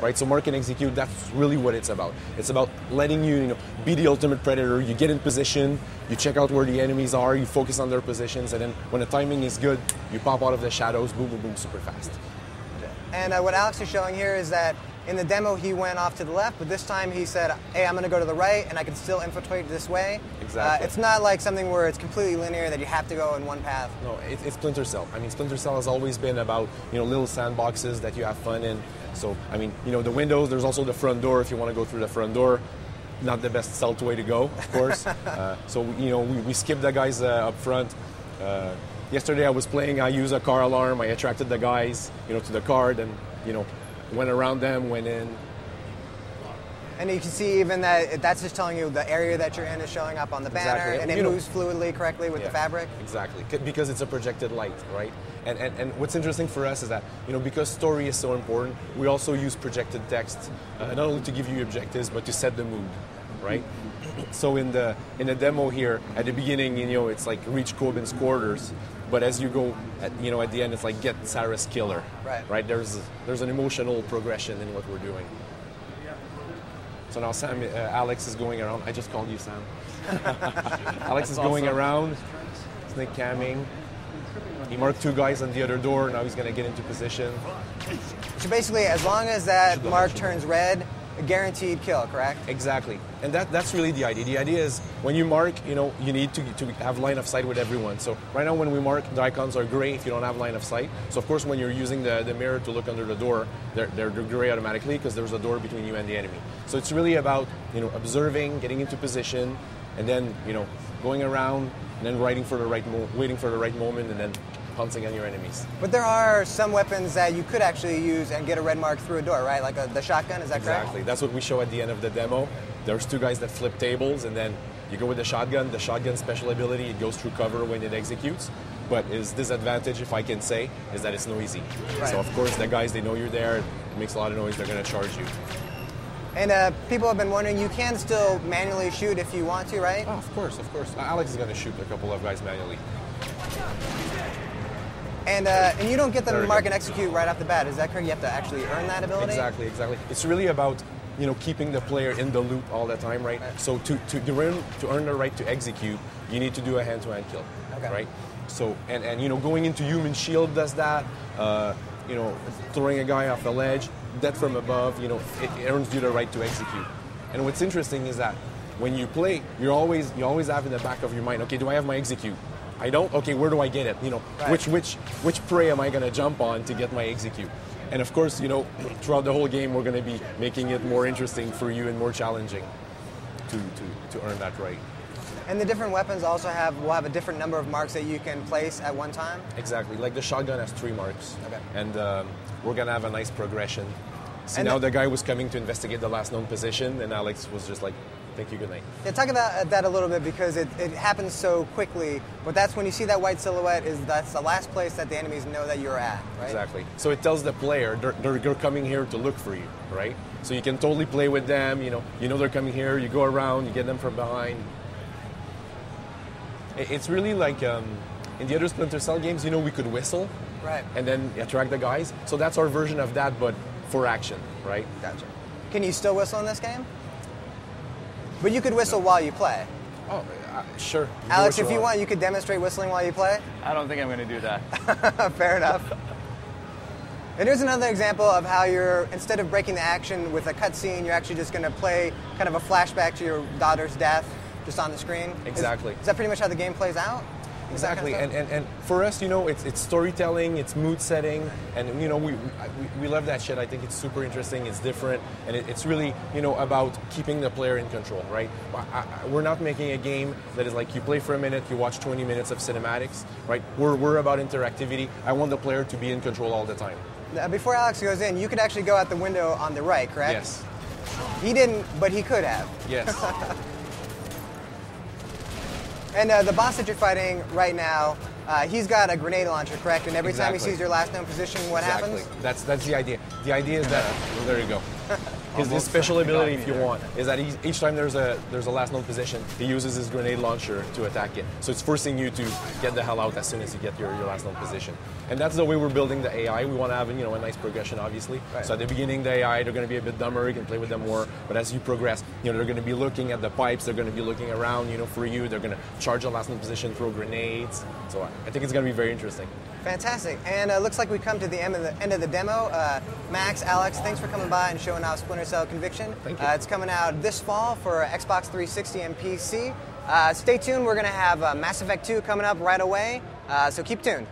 right? So mark and execute, that's really what it's about. It's about letting you, be the ultimate predator. You get in position, you check out where the enemies are, you focus on their positions, and then when the timing is good, you pop out of the shadows, boom, boom, boom, super fast. And what Alex is showing here is that in the demo he went off to the left, but this time he said, hey, I'm going to go to the right, and I can still infiltrate this way. Exactly. It's not like something where it's completely linear, that you have to go in one path. No, it's Splinter Cell. I mean, Splinter Cell has always been about, little sandboxes that you have fun in. So, I mean, the windows, there's also the front door if you want to go through the front door. Not the best stealth way to go, of course. So, we skipped the guys up front. Yesterday I was playing, I used a car alarm, I attracted the guys, to the car, then, went around them, went in. And you can see even that's just telling you the area that you're in is showing up on the banner, exactly. And it moves fluidly, correctly with the fabric. Exactly, because it's a projected light, right? And what's interesting for us is that, because story is so important, we also use projected text, not only to give you objectives, but to set the mood, right? So in the demo here, at the beginning, it's like reach Coben's quarters, but as you go, at the end, it's like get Sarah's killer, right? There's an emotional progression in what we're doing. So now Alex is going around. I just called you Sam. Alex is going around, snake camming. He marked 2 guys on the other door. Now he's going to get into position. So basically, as long as that mark turns red, a guaranteed kill, correct? Exactly. And that's really the idea. The idea is when you mark, you need to have line of sight with everyone. So right now when we mark, the icons are gray if you don't have line of sight. So of course when you're using the mirror to look under the door, they're gray automatically because there's a door between you and the enemy. So it's really about, observing, getting into position, and then, going around and then waiting for the right moment, and then pouncing on your enemies. But there are some weapons that you could actually use and get a red mark through a door, right? Like the shotgun, is that correct? Exactly. That's what we show at the end of the demo. There's 2 guys that flip tables, and then you go with the shotgun. The shotgun special ability, it goes through cover when it executes. But its disadvantage, if I can say, is that it's noisy. Right. So of course the guys, they know you're there. It makes a lot of noise. They're going to charge you. And people have been wondering, you can still manually shoot if you want to, right? Oh, of course, of course. Alex is going to shoot a couple of guys manually. And you don't get them to mark and execute right off the bat. Is that correct? You have to actually earn that ability? Exactly. It's really about, keeping the player in the loop all the time, right? So to earn the right to execute, you need to do a hand-to-hand kill, right? So, and going into human shield does that. Throwing a guy off a ledge, death from above, it earns you the right to execute. And what's interesting is that when you play, you always have in the back of your mind, okay, do I have my execute? I don't? Okay, where do I get it? Which prey am I going to jump on to get my execute? And of course, throughout the whole game, we're going to be making it more interesting for you and more challenging to earn that right. And the different weapons also will have a different number of marks that you can place at one time? Exactly. Like the shotgun has 3 marks. Okay. And we're going to have a nice progression. See, now the guy was coming to investigate the last known position, and Alex was just like, thank you, good night. Yeah, talk about that a little bit, because it happens so quickly, but that's when you see that white silhouette, that's the last place that the enemies know that you're at, right? Exactly. So it tells the player they're coming here to look for you, right? So you can totally play with them, you know they're coming here, you go around, you get them from behind. It's really like in the other Splinter Cell games, we could whistle, right, and then attract the guys. So that's our version of that, but for action, right? Gotcha. Can you still whistle in this game? But you could whistle while you play. Oh, sure. Alex, if you want, you could demonstrate whistling while you play. I don't think I'm going to do that. Fair enough. And here's another example of how instead of breaking the action with a cutscene, you're actually just going to play kind of a flashback to your daughter's death just on the screen. Exactly. Is that pretty much how the game plays out? Exactly, and for us, it's storytelling, it's mood setting, and we love that shit. I think it's super interesting, it's different, and it's really about keeping the player in control, right? We're not making a game that is like you play for a minute, you watch 20 minutes of cinematics, right? We're about interactivity. I want the player to be in control all the time. Before Alex goes in, you could actually go out the window on the right, correct? Yes. He didn't, but he could have. Yes. And the boss that you're fighting right now, he's got a grenade launcher, correct? And every time he Exactly. sees your last known position, what happens? That's the idea. The idea is that well, there you go. His special ability, if you want, is that each time there's a last known position, he uses his grenade launcher to attack it. So it's forcing you to get the hell out as soon as you get your last known position. And that's the way we're building the AI. We want to have a nice progression, obviously. Right. So at the beginning, the AI, they're going to be a bit dumber. You can play with them more. But as you progress, they're going to be looking at the pipes. They're going to be looking around, for you. They're going to charge the last known position, throw grenades. So I think it's going to be very interesting. Fantastic. And it looks like we've come to the end of the demo. Max, Alex, thanks for coming by and showing off Splinter Cell Conviction. Thank you. It's coming out this fall for Xbox 360 and PC. Stay tuned. We're going to have Mass Effect 2 coming up right away. So keep tuned.